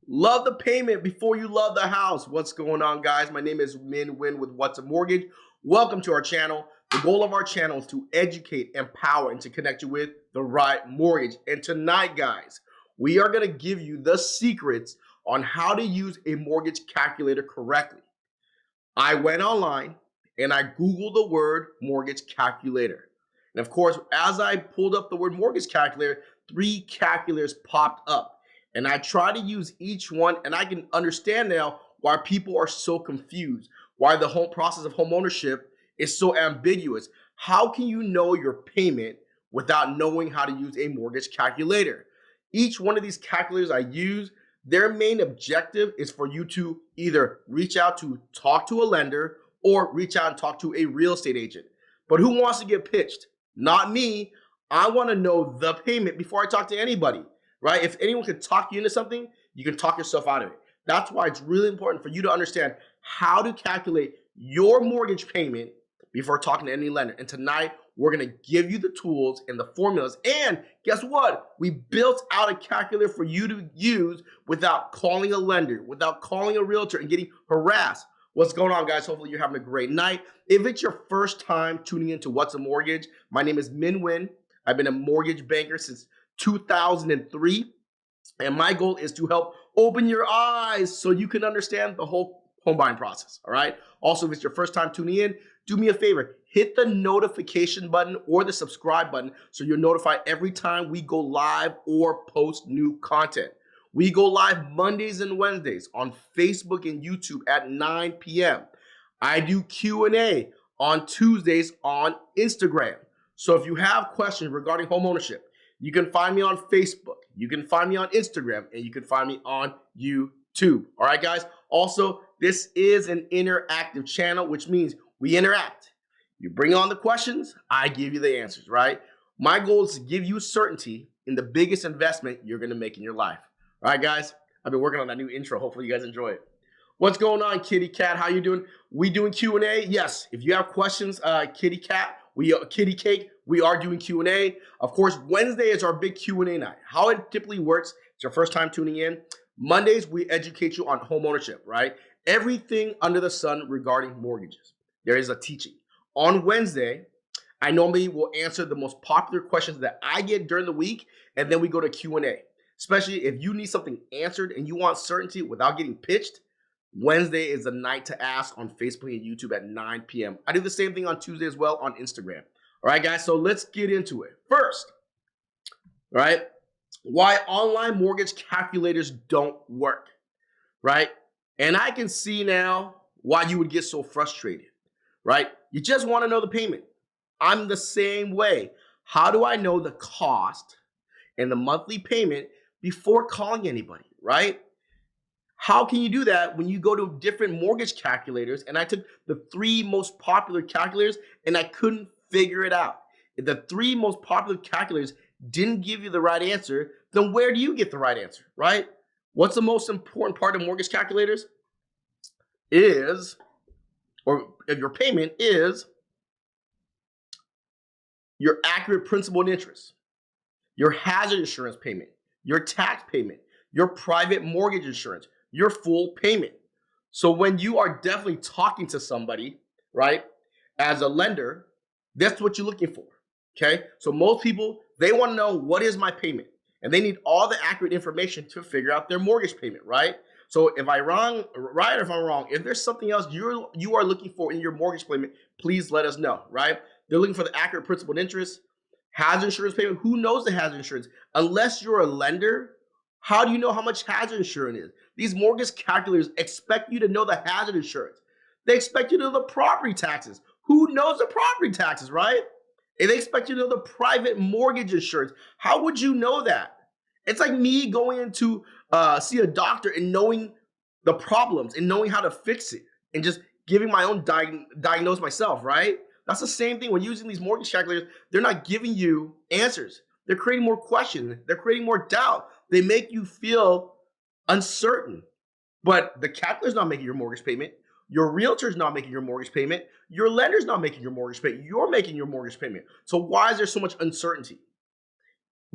Love the payment before you love the house. What's going on, guys? My name is Minh with What's a Mortgage. Welcome to our channel. The goal of our channel is to educate, empower, and to connect you with the right mortgage. And tonight, guys, we are going to give you the secrets on how to use a mortgage calculator correctly. I went online and I Googled the word mortgage calculator. And of course, as I pulled up the word mortgage calculator, 3 calculators popped up. And I try to use each one, and I can understand now why people are so confused, why the whole process of home ownership is so ambiguous. How can you know your payment without knowing how to use a mortgage calculator? Each one of these calculators I use, their main objective is for you to either reach out to talk to a lender or reach out and talk to a real estate agent. But who wants to get pitched? Not me. I want to know the payment before I talk to anybody. Right? If anyone can talk you into something, you can talk yourself out of it. That's why it's really important for you to understand how to calculate your mortgage payment before talking to any lender. And tonight, we're going to give you the tools and the formulas. And guess what? We built out a calculator for you to use without calling a lender, without calling a realtor and getting harassed. What's going on, guys? Hopefully you're having a great night. If it's your first time tuning into What's a Mortgage, my name is Minh. I've been a mortgage banker since 2003, and my goal is to help open your eyes so you can understand the whole home buying process. All right. Also, if it's your first time tuning in, do me a favor, hit the notification button or the subscribe button so you're notified every time we go live or post new content. We go live Mondays and Wednesdays on Facebook and YouTube at 9 p.m. I do Q&A on Tuesdays on Instagram. So if you have questions regarding home ownership, you can find me on Facebook, you can find me on Instagram, and you can find me on YouTube. All right, guys? Also, this is an interactive channel, which means we interact. You bring on the questions, I give you the answers, right? My goal is to give you certainty in the biggest investment you're going to make in your life. All right, guys? I've been working on that new intro. Hopefully you guys enjoy it. What's going on, Kitty Cat? How you doing? We doing Q&A? Yes. If you have questions, Kitty Cat, Kitty Cake, we are doing Q&A. Of course, Wednesday is our big Q&A night. How it typically works, it's your first time tuning in. Mondays, we educate you on home ownership, right? Everything under the sun regarding mortgages. There is a teaching. On Wednesday, I normally will answer the most popular questions that I get during the week, and then we go to Q&A. Especially if you need something answered and you want certainty without getting pitched, Wednesday is the night to ask on Facebook and YouTube at 9 p.m. I do the same thing on Tuesday as well on Instagram. All right, guys, so let's get into it. First, right, why online mortgage calculators don't work, right? And I can see now why you would get so frustrated, right? You just want to know the payment. I'm the same way. How do I know the cost and the monthly payment before calling anybody, right? How can you do that when you go to different mortgage calculators? And I took the 3 most popular calculators and I couldn't figure it out. If the 3 most popular calculators didn't give you the right answer, then where do you get the right answer, right? What's the most important part of mortgage calculators? Or if your payment is your accurate principal and interest, your hazard insurance payment, your tax payment, your private mortgage insurance, your full payment. So when you are definitely talking to somebody, right, as a lender, that's what you're looking for, okay? So most people, they want to know what is my payment, and they need all the accurate information to figure out their mortgage payment, right? So if I'm wrong, right, or if I'm wrong, if there's something else you are looking for in your mortgage payment, please let us know, right? They're looking for the accurate principal and interest, hazard insurance payment. Who knows the hazard insurance? Unless you're a lender, how do you know how much hazard insurance is? These mortgage calculators expect you to know the hazard insurance. They expect you to know the property taxes. Who knows the property taxes, right? And they expect you to know the private mortgage insurance. How would you know that? It's like me going into see a doctor and knowing the problems and knowing how to fix it and just giving my own diagnose myself, right? That's the same thing when using these mortgage calculators. They're not giving you answers. They're creating more questions. They're creating more doubt. They make you feel uncertain. But the calculator's not making your mortgage payment. Your realtor's not making your mortgage payment. Your lender's not making your mortgage payment. You're making your mortgage payment. So why is there so much uncertainty?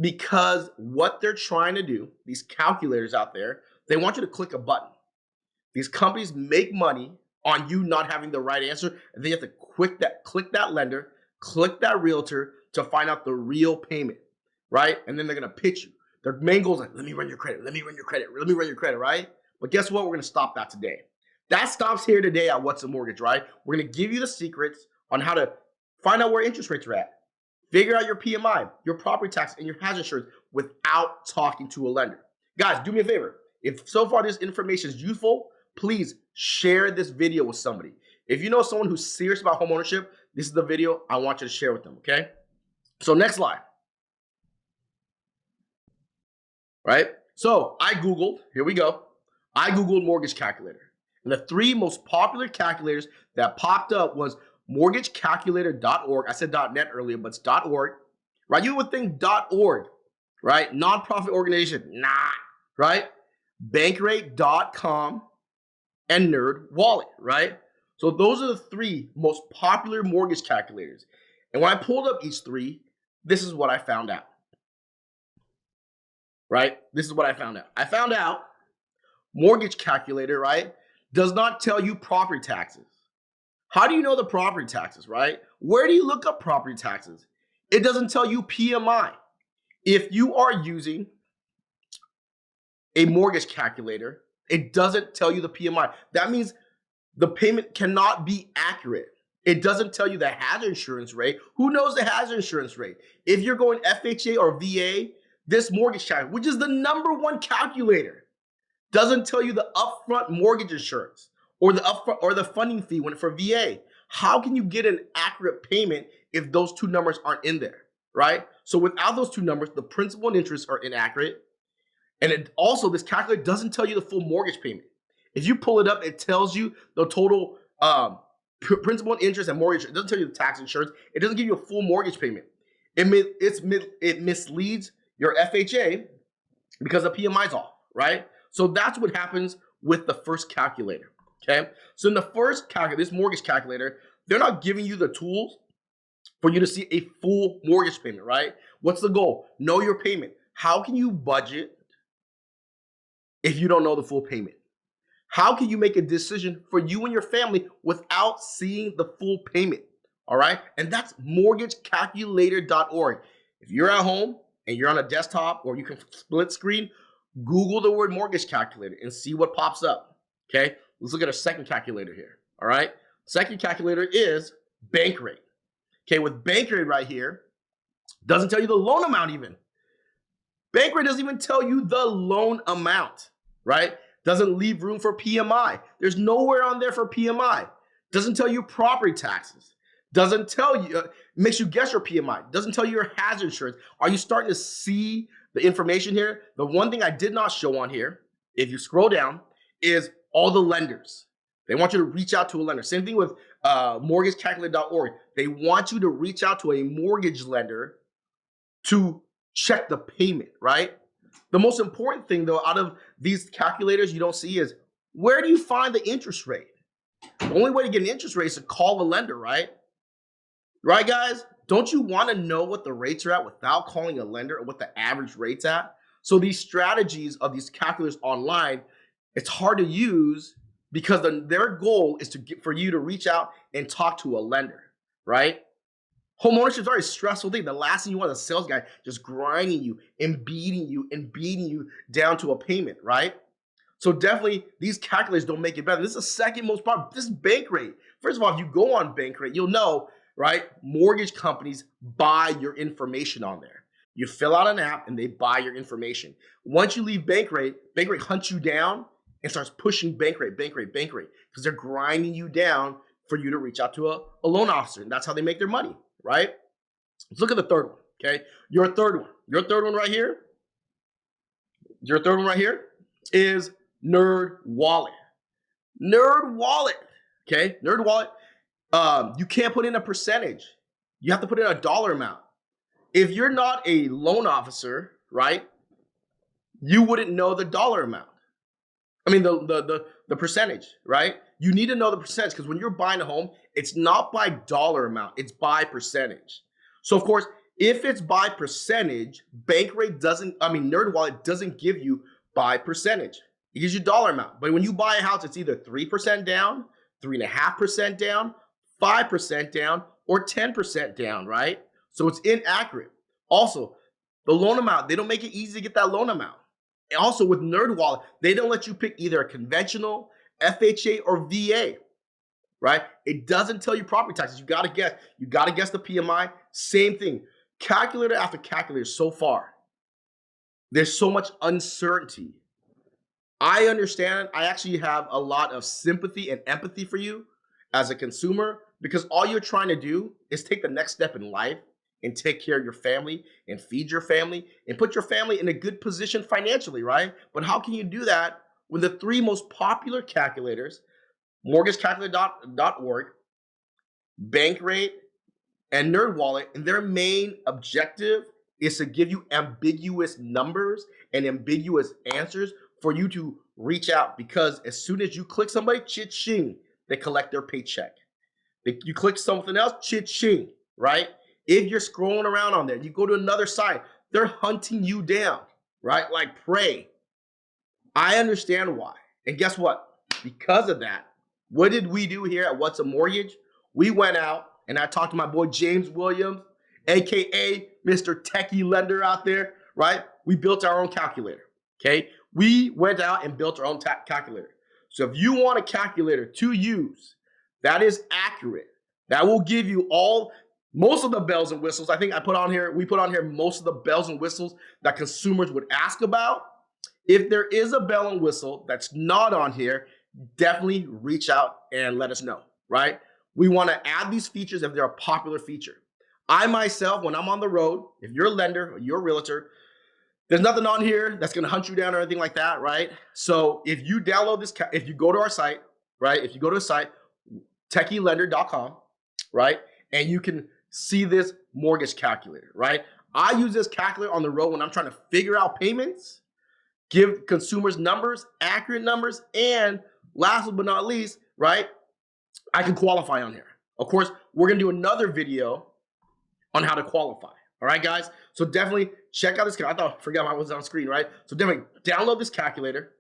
Because what they're trying to do, these calculators out there, They want you to click a button. These companies make money on you not having the right answer, and they have to click that lender, click that realtor to find out the real payment, right? And then they're gonna pitch you. Their main goal is like, let me run your credit, let me run your credit, let me run your credit, right? But guess what? We're gonna stop that today. That stops here today at What's a Mortgage, right? We're gonna give you the secrets on how to find out where interest rates are at, figure out your PMI, your property tax, and your hazard insurance without talking to a lender. Guys, do me a favor. If so far this information is useful, please share this video with somebody. If you know someone who's serious about homeownership, this is the video I want you to share with them, okay? So next slide. Right? So I Googled, here we go. I Googled mortgage calculator. And the 3 most popular calculators that popped up was mortgagecalculator.org. I said .net earlier, but it's .org. Right? You would think .org, right? Nonprofit organization. Nah, right? Bankrate.com and NerdWallet, right? So those are the 3 most popular mortgage calculators. And when I pulled up each 3, this is what I found out. Right? This is what I found out. I found out mortgage calculator, right, does not tell you property taxes. How do you know the property taxes, right? Where do you look up property taxes? It doesn't tell you PMI. If you are using a mortgage calculator, it doesn't tell you the PMI. That means the payment cannot be accurate. It doesn't tell you the hazard insurance rate. Who knows the hazard insurance rate? If you're going FHA or VA, this mortgage calculator, which is the #1 calculator, doesn't tell you the upfront mortgage insurance or the upfront or the funding fee when for VA. How can you get an accurate payment if those 2 numbers aren't in there, right? So without those 2 numbers, the principal and interest are inaccurate. And it also, this calculator doesn't tell you the full mortgage payment. If you pull it up, it tells you the total principal and interest and mortgage. It doesn't tell you the tax insurance. It doesn't give you a full mortgage payment. It misleads your FHA because the PMI is off, right? So that's what happens with the first calculator, okay? So in the first calculator, this mortgage calculator, they're not giving you the tools for you to see a full mortgage payment, right? What's the goal? Know your payment. How can you budget if you don't know the full payment? How can you make a decision for you and your family without seeing the full payment, all right? And that's mortgagecalculator.org. If you're at home and you're on a desktop or you can split screen, Google the word mortgage calculator and see what pops up, okay? Let's look at our second calculator here, all right? Second calculator is Bankrate. Okay, with Bankrate right here, doesn't tell you the loan amount even. Bankrate doesn't even tell you the loan amount, right? Doesn't leave room for PMI. There's nowhere on there for PMI. Doesn't tell you property taxes. Doesn't tell you, makes you guess your PMI. Doesn't tell you your hazard insurance. Are you starting to see the information here? The one thing I did not show on here, if you scroll down, is all the lenders. They want you to reach out to a lender. Same thing with mortgagecalculator.org. They want you to reach out to a mortgage lender to check the payment, right? The most important thing, though, out of these calculators you don't see is, where do you find the interest rate? The only way to get an interest rate is to call a lender, right? Right, guys? Don't you want to know what the rates are at without calling a lender or what the average rate's at? So these strategies of these calculators online, it's hard to use because their goal is for you to reach out and talk to a lender, right? Homeownership is a very stressful thing. The last thing you want is a sales guy just grinding you and beating you down to a payment, right? So definitely these calculators don't make it better. This is the second most popular. This is Bankrate. First of all, if you go on Bankrate, you'll know, right? Mortgage companies buy your information on there. You fill out an app and they buy your information. Once you leave Bankrate, Bankrate hunts you down and starts pushing Bankrate, because they're grinding you down for you to reach out to a loan officer. And that's how they make their money, right? Let's look at the third one, okay? Your third one right here is NerdWallet. NerdWallet, okay? NerdWallet, you can't put in a percentage. You have to put in a dollar amount. If you're not a loan officer, right, you wouldn't know the dollar amount. I mean, the percentage, right? You need to know the percentage because when you're buying a home, it's not by dollar amount, it's by percentage. So of course, if it's by percentage, NerdWallet doesn't give you by percentage. It gives you dollar amount. But when you buy a house, it's either 3% down, 3.5% down, 5% down, or 10% down, right? So it's inaccurate. Also, the loan amount, they don't make it easy to get that loan amount. And also with NerdWallet, they don't let you pick either a conventional, FHA, or VA, right? It doesn't tell you property taxes. You gotta guess. You gotta guess the PMI. Same thing. Calculator after calculator so far. There's so much uncertainty. I understand. I actually have a lot of sympathy and empathy for you as a consumer because all you're trying to do is take the next step in life and take care of your family and feed your family and put your family in a good position financially, right? But how can you do that when the three most popular calculators, mortgagecalculator.org, Bankrate, and NerdWallet, and their main objective is to give you ambiguous numbers and ambiguous answers for you to reach out, because as soon as you click somebody, cha-ching, they collect their paycheck. You click something else, cha-ching, right? If you're scrolling around on there, you go to another site, they're hunting you down, right? Like prey. I understand why. And guess what? Because of that, what did we do here at What's a Mortgage? We went out and I talked to my boy James Williams, aka Mr. Techylender out there, right? We built our own calculator, okay? We went out and built our own calculator. So if you want a calculator to use that is accurate, that will give you most of the bells and whistles. I think we put on here most of the bells and whistles that consumers would ask about. If there is a bell and whistle that's not on here, definitely reach out and let us know, right? We want to add these features if they're a popular feature. I myself, when I'm on the road, if you're a lender or you're a realtor, there's nothing on here that's going to hunt you down or anything like that, right? So if you download this, if you go to our site, right? If you go to a site, techylender.com, right? And you can see this mortgage calculator, right? I use this calculator on the road when I'm trying to figure out payments, give consumers numbers, accurate numbers, and last but not least, right? I can qualify on here. Of course, we're going to do another video on how to qualify. All right, guys? So definitely check out this. I forgot I was on screen, right? So definitely download this calculator,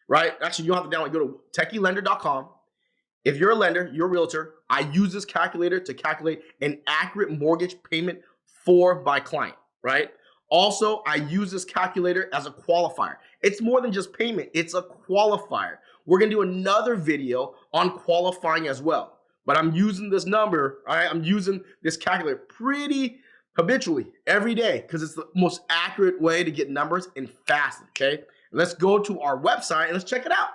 right? Actually, you don't have to download. Go to techylender.com. If you're a lender, you're a realtor, I use this calculator to calculate an accurate mortgage payment for my client, right? Also, I use this calculator as a qualifier. It's more than just payment. It's a qualifier. We're going to do another video on qualifying as well. But I'm using this number, all right? I'm using this calculator pretty habitually every day because it's the most accurate way to get numbers and fast, okay? Let's go to our website and let's check it out.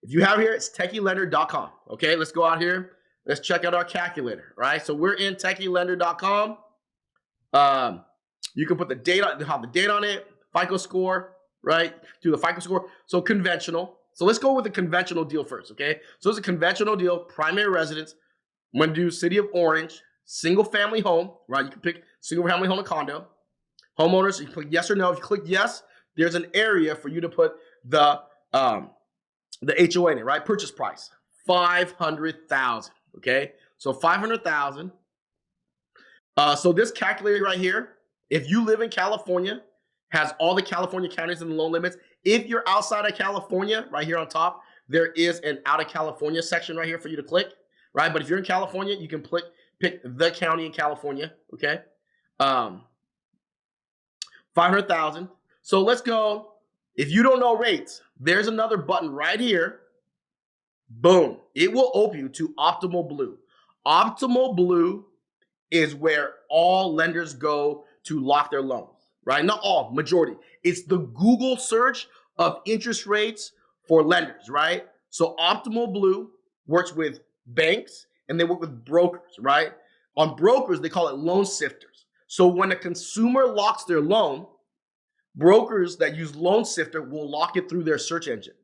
If you have here, it's techylender.com, okay? Let's go out here. Let's check out our calculator, right? So we're in techylender.com. You can put the date on, have the date on it, FICO score, right? Do the FICO score. So conventional. So let's go with the conventional deal first, okay? So it's a conventional deal, primary residence. I'm going to do City of Orange, single family home, right? You can pick single family home or condo. Homeowners, you click yes or no. If you click yes, there's an area for you to put the HOA in it, right? Purchase price, $500,000, okay? So $500,000. So this calculator right here, if you live in California, has all the California counties and the loan limits. If you're outside of California, right here on top, there is an out of California section right here for you to click, right? But if you're in California, you can pick the county in California, okay? 500,000. So let's go. If you don't know rates, there's another button right here. Boom. It will open you to Optimal Blue. Optimal Blue is where all lenders go to lock their loans, right? Not all, majority. It's the Google search of interest rates for lenders, right? So Optimal Blue works with banks and they work with brokers, right? On brokers, they call it loan sifters. So when a consumer locks their loan, brokers that use Loan Sifter will lock it through their search engine.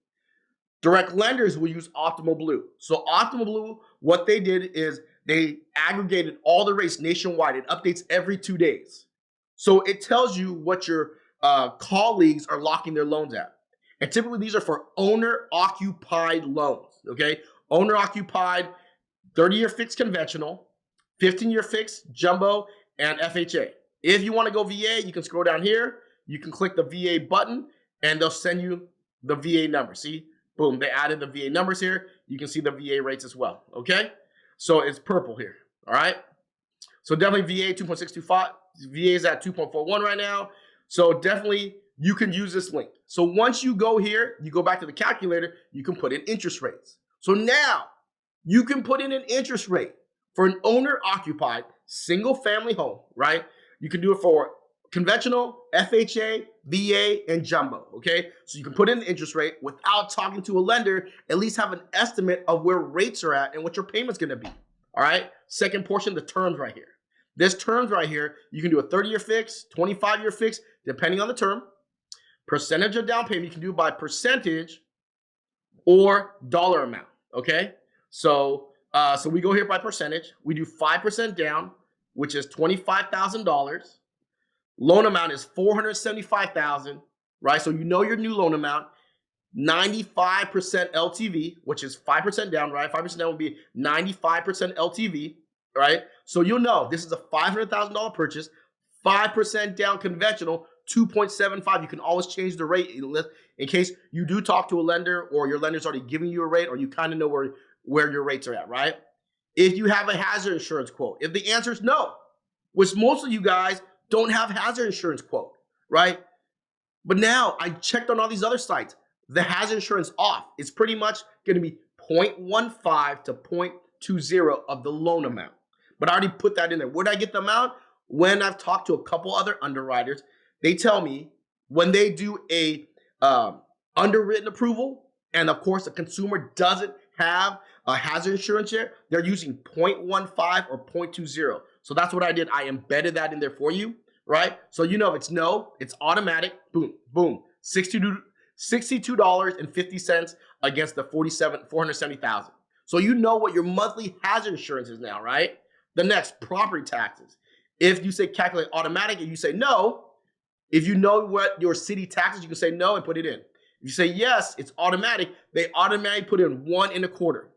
Direct lenders will use Optimal Blue. So Optimal Blue, what they did is they aggregated all the rates nationwide. It updates every 2 days. So it tells you what your colleagues are locking their loans at. And typically these are for owner-occupied loans, okay? Owner-occupied, 30-year fixed conventional, 15-year fixed jumbo, and FHA. If you want to go VA, you can scroll down here. You can click the VA button, and they'll send you the VA number. See, Boom, they added the VA numbers here. You can see the VA rates as well, okay? So it's purple here, all right? So definitely VA 2.625. VA is at 2.41 right now. So definitely you can use this link. So once you go here, you go back to the calculator, you can put in interest rates. So now you can put in an interest rate for an owner-occupied single-family home, right? You can do it for conventional, FHA, VA, and jumbo, okay? So you can put in the interest rate without talking to a lender, at least have an estimate of where rates are at and what your payment's gonna be, all right? Second portion, the terms right here. This terms right here, you can do a 30-year fix, 25-year fix, depending on the term. Percentage of down payment, you can do by percentage or dollar amount, okay? So we go here by percentage. We do 5% down, which is $25,000. Loan amount is $475,000, right? So you know your new loan amount. 95% LTV, which is 5% down, right? 5% down would be 95% LTV, right? So you'll know this is a $500,000 purchase, 5% down conventional, 2.75. You can always change the rate in case you do talk to a lender or your lender's already giving you a rate or you kind of know where your rates are at, right? If you have a hazard insurance quote, if the answer is no, which most of you guys don't have hazard insurance quote, right? But now I checked on all these other sites. The hazard insurance off is pretty much going to be 0.15 to 0.20 of the loan amount. But I already put that in there. Where did I get the amount? When I've talked to a couple other underwriters, they tell me when they do a underwritten approval, and of course the consumer doesn't have a hazard insurance yet, they're using 0.15 or 0.20. So that's what I did. I embedded that in there for you, right? So you know if it's no, it's automatic. Boom, boom. $62.50 against the $470,000. So you know what your monthly hazard insurance is now, right? The next, property taxes. If you say calculate automatic and you say no, if you know what your city taxes, you can say no and put it in. If you say yes, it's automatic, they automatically put in 1.25.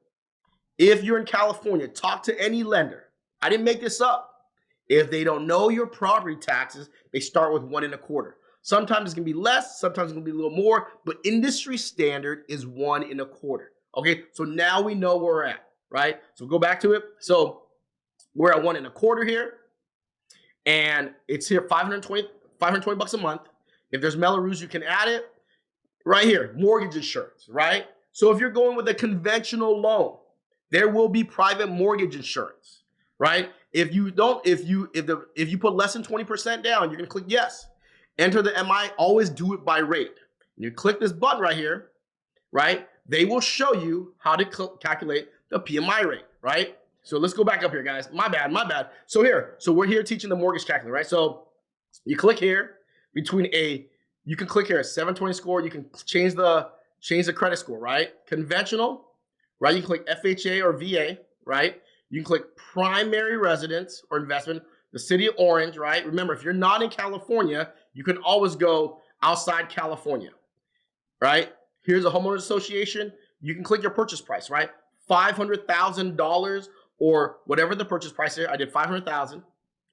If you're in California, talk to any lender. I didn't make this up. If they don't know your property taxes, they start with 1.25. Sometimes it's gonna be less, sometimes it's gonna be a little more, but industry standard is 1.25. Okay, so now we know where we're at, right? So go back to it. So we're at 1.25 here, and it's here 520 bucks a month. If there's Melrose, you can add it right here. Mortgage insurance, right? So if you're going with a conventional loan, there will be private mortgage insurance, right? If you put less than 20% down, you're gonna click yes. Enter the MI, always do it by rate. You click this button right here, right? They will show you how to calculate the PMI rate, right? So let's go back up here, guys. My bad. So we're here teaching the mortgage calculator, right? So you click here you can click here a 720 score. You can change the credit score, right? Conventional, right? You can click FHA or VA, right? You can click primary residence or investment, the city of Orange, right? Remember, if you're not in California, you can always go outside California, right? Here's a homeowners association. You can click your purchase price, right? $500,000 or whatever the purchase price is. I did $500,000,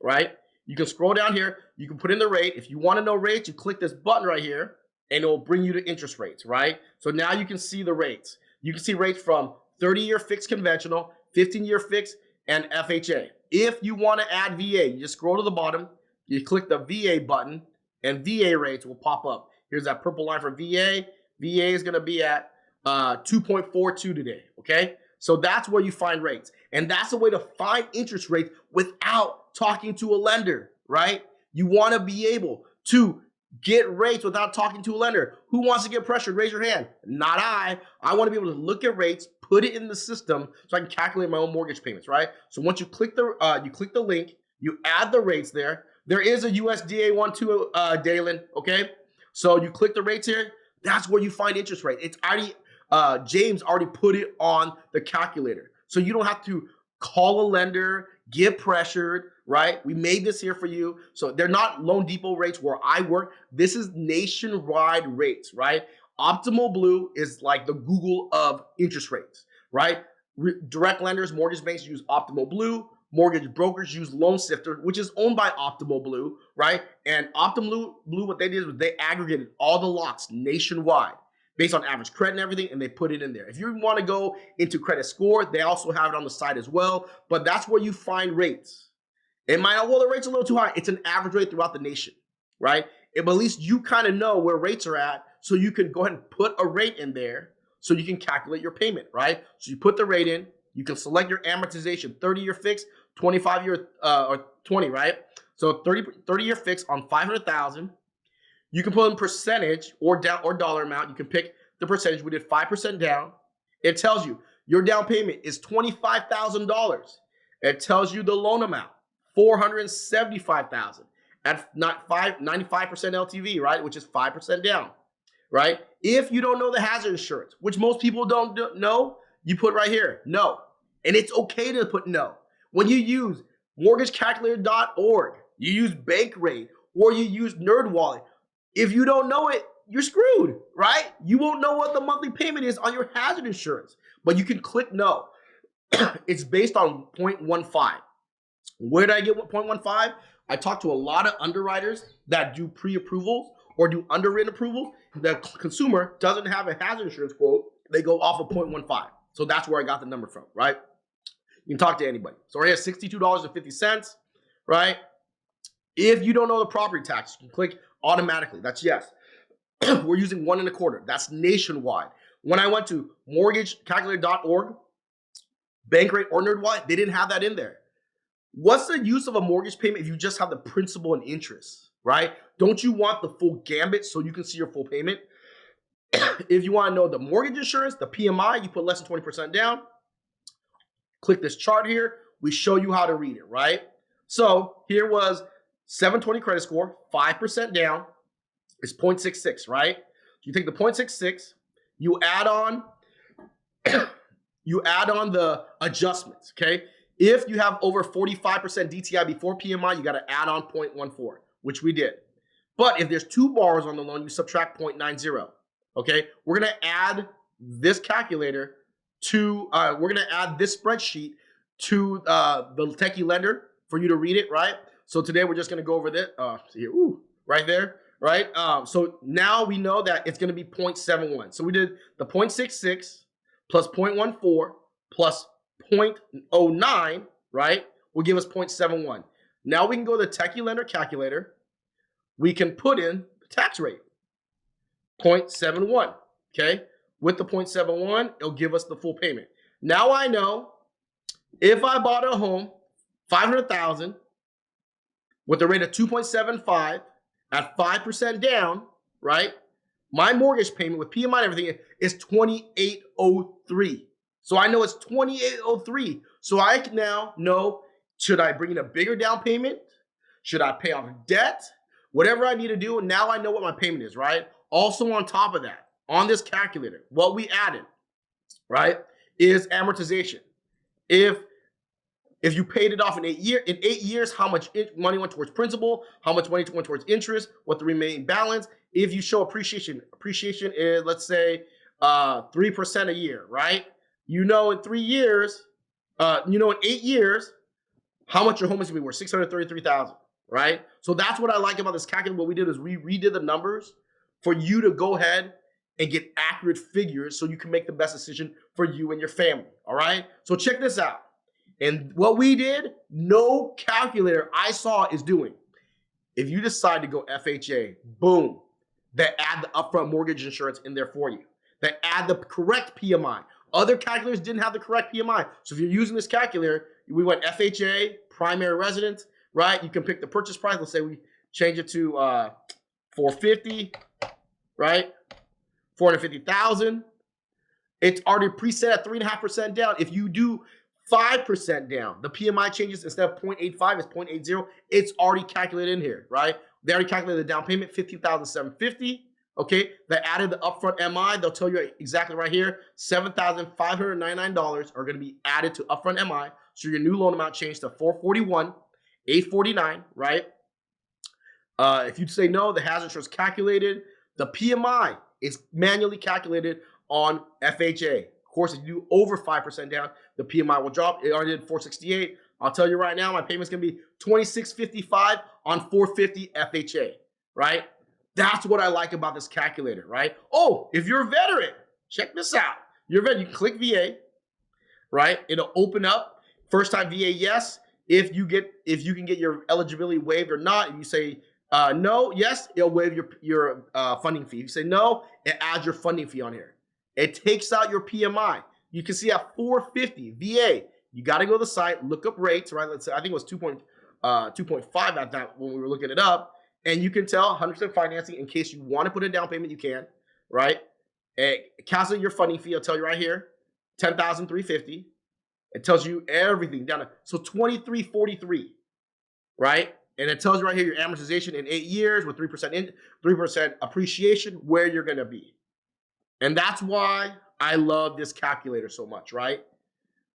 right? You can scroll down here. You can put in the rate. If you want to know rates, you click this button right here, and it will bring you to interest rates, right? So now you can see the rates. You can see rates from 30-year fixed conventional, 15-year fixed, and FHA. If you want to add VA, you just scroll to the bottom, you click the VA button, and VA rates will pop up. Here's that purple line for VA. VA is going to be at 2.42 today, okay? So that's where you find rates. And that's a way to find interest rates without talking to a lender, right? You want to be able to get rates without talking to a lender. Who wants to get pressured? Raise your hand. Not I. I want to be able to look at rates, put it in the system so I can calculate my own mortgage payments, right? So once you click the link, you add the rates there. There is a USDA 1.2 Dalen, okay? So you click the rates here. That's where you find interest rate. It's already James already put it on the calculator. So you don't have to call a lender, get pressured, right? We made this here for you. So they're not Loan Depot rates where I work. This is nationwide rates, right? Optimal Blue is like the Google of interest rates, right? Direct lenders, mortgage banks use Optimal Blue. Mortgage brokers use Loan Sifter, which is owned by Optimal Blue, right? And Optimal Blue, what they did was they aggregated all the locks nationwide. based on average credit and everything, and they put it in there. If you want to go into credit score, they also have it on the site as well, but that's where you find rates. It might not, well, the rate's a little too high. It's an average rate throughout the nation, right? But at least you kind of know where rates are at, so you can go ahead and put a rate in there so you can calculate your payment, right? So you put the rate in, you can select your amortization, 30-year fixed, 25-year or 20, right? So 30-year fixed on 500,000. You can put in percentage or dollar amount. You can pick the percentage. We did 5% down. It tells you your down payment is $25,000. It tells you the loan amount, $475,000 at 95% LTV, right? Which is 5% down, right? If you don't know the hazard insurance, which most people don't know, you put right here, no. And it's okay to put no. When you use mortgagecalculator.org, you use Bankrate, or you use NerdWallet, if you don't know it, you're screwed, right? You won't know what the monthly payment is on your hazard insurance, but you can click no. It's based on 0.15. Where did I get 0.15? I talked to a lot of underwriters that do pre-approvals or do underwritten approvals. The consumer doesn't have a hazard insurance quote. They go off of 0.15. So that's where I got the number from, right? You can talk to anybody. So right here, $62.50, right? If you don't know the property tax, you can click automatically. That's yes. We're using 1 1/4. That's nationwide. When I went to mortgagecalculator.org, Bankrate or NerdWallet, they didn't have that in there. What's the use of a mortgage payment if you just have the principal and interest, right? Don't you want the full gambit so you can see your full payment? If you want to know the mortgage insurance, the PMI, you put less than 20% down. Click this chart here. We show you how to read it, right? So here was 720 credit score, 5% down is 0.66, right? You take the 0.66, you add on the adjustments, okay? If you have over 45% DTI before PMI, you got to add on 0.14, which we did. But if there's 2 borrowers on the loan, you subtract 0.90, okay? We're going to add this calculator to, we're going to add this spreadsheet to the Techylender for you to read it, right? So today we're just going to go over this, right there, right? So now we know that it's going to be 0.71. So we did the 0.66 plus 0.14 plus 0.09, right, will give us 0.71. Now we can go to the Techylendrs Calculator. We can put in the tax rate, 0.71, okay? With the 0.71, it'll give us the full payment. Now I know if I bought a home, 500,000, with a rate of 2.75 at 5% down, right, my mortgage payment with PMI and everything is $2,803. So I know it's $2,803. So I can now know, should I bring in a bigger down payment? Should I pay off debt? Whatever I need to do, now I know what my payment is, right? Also on top of that, on this calculator, what we added, right, is amortization. If you paid it off in 8 years, how much money went towards principal, how much money went towards interest, what the remaining balance. If you show appreciation is, let's say, 3% a year, right? You know in 3 years, in 8 years, how much your home is going to be worth, $633,000, right? So that's what I like about this calculator. What we did is we redid the numbers for you to go ahead and get accurate figures so you can make the best decision for you and your family, all right? So check this out. And what we did, no calculator I saw is doing. If you decide to go FHA, boom, they add the upfront mortgage insurance in there for you. They add the correct PMI. Other calculators didn't have the correct PMI. So if you're using this calculator, we went FHA, primary residence, right? You can pick the purchase price. Let's say we change it to $450,000, right? $450,000. It's already preset at 3.5% down. If you do 5% down, the PMI changes instead of 0.85, it's 0.80. It's already calculated in here, right? They already calculated the down payment, $15,750. Okay, they added the upfront MI. They'll tell you exactly right here, $7,599 are going to be added to upfront MI. So your new loan amount changed to $441,849, right? If you say no, the hazard insurance calculated. The PMI is manually calculated on FHA. Of course, if you do over 5% down, the PMI will drop. It already did 468. I'll tell you right now, my payment's going to be $2,655 on 450 FHA, right? That's what I like about this calculator, right? Oh, if you're a veteran, check this out. You're a veteran, you can click VA, right? It'll open up. First time VA, yes. If you can get your eligibility waived or not, if you say no, yes, it'll waive your funding fee. If you say no, it adds your funding fee on here. It takes out your PMI. You can see at 450 VA. You got to go to the site, look up rates, right? Let's say I think it was 2.5 at that when we were looking it up, and you can tell 100% financing in case you want to put a down payment. You can, right? Calculate your funding fee. I'll tell you right here, 10,350. It tells you everything down to so 2343, right? And it tells you right here your amortization in 8 years with 3% appreciation, where you're gonna be. And that's why I love this calculator so much, right?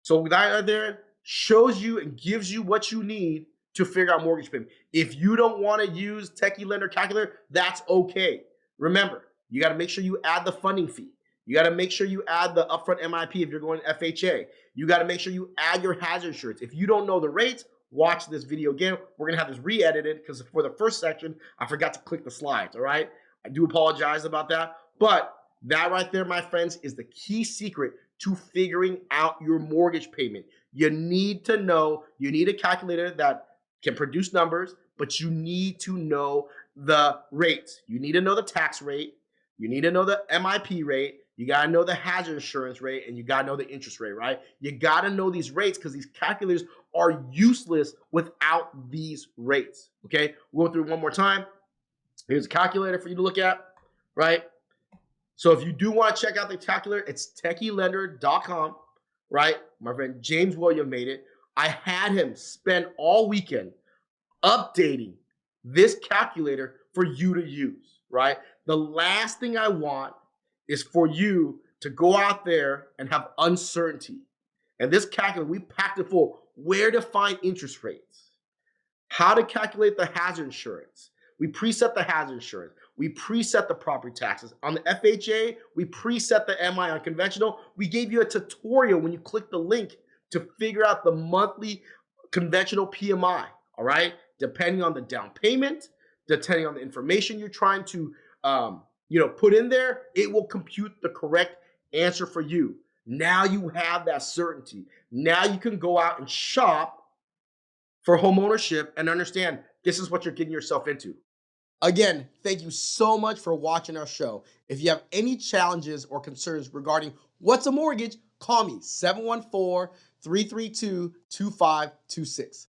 So that right there shows you and gives you what you need to figure out mortgage payment. If you don't want to use Techylendrs Calculator, that's okay. Remember, you got to make sure you add the funding fee. You got to make sure you add the upfront MIP if you're going FHA. You got to make sure you add your hazard insurance. If you don't know the rates, watch this video again. We're going to have this re-edited because for the first section, I forgot to click the slides, all right? I do apologize about that. But that right there, my friends, is the key secret to figuring out your mortgage payment. You need to know, you need a calculator that can produce numbers, but you need to know the rates. You need to know the tax rate. You need to know the MIP rate. You got to know the hazard insurance rate, and you got to know the interest rate, right? You got to know these rates because these calculators are useless without these rates, okay? We'll go through one more time. Here's a calculator for you to look at, right? So if you do want to check out the calculator, it's techylender.com, right? My friend James William made it. I had him spend all weekend updating this calculator for you to use, right? The last thing I want is for you to go out there and have uncertainty. And this calculator, we packed it full. Where to find interest rates, how to calculate the hazard insurance. We preset the hazard insurance. We preset the property taxes. On the FHA, we preset the MI. On conventional, we gave you a tutorial when you click the link to figure out the monthly conventional PMI, all right? Depending on the down payment, depending on the information you're trying to put in there, it will compute the correct answer for you. Now you have that certainty. Now you can go out and shop for home ownership and understand this is what you're getting yourself into. Again, thank you so much for watching our show. If you have any challenges or concerns regarding what's a mortgage, call me 714-332-2526.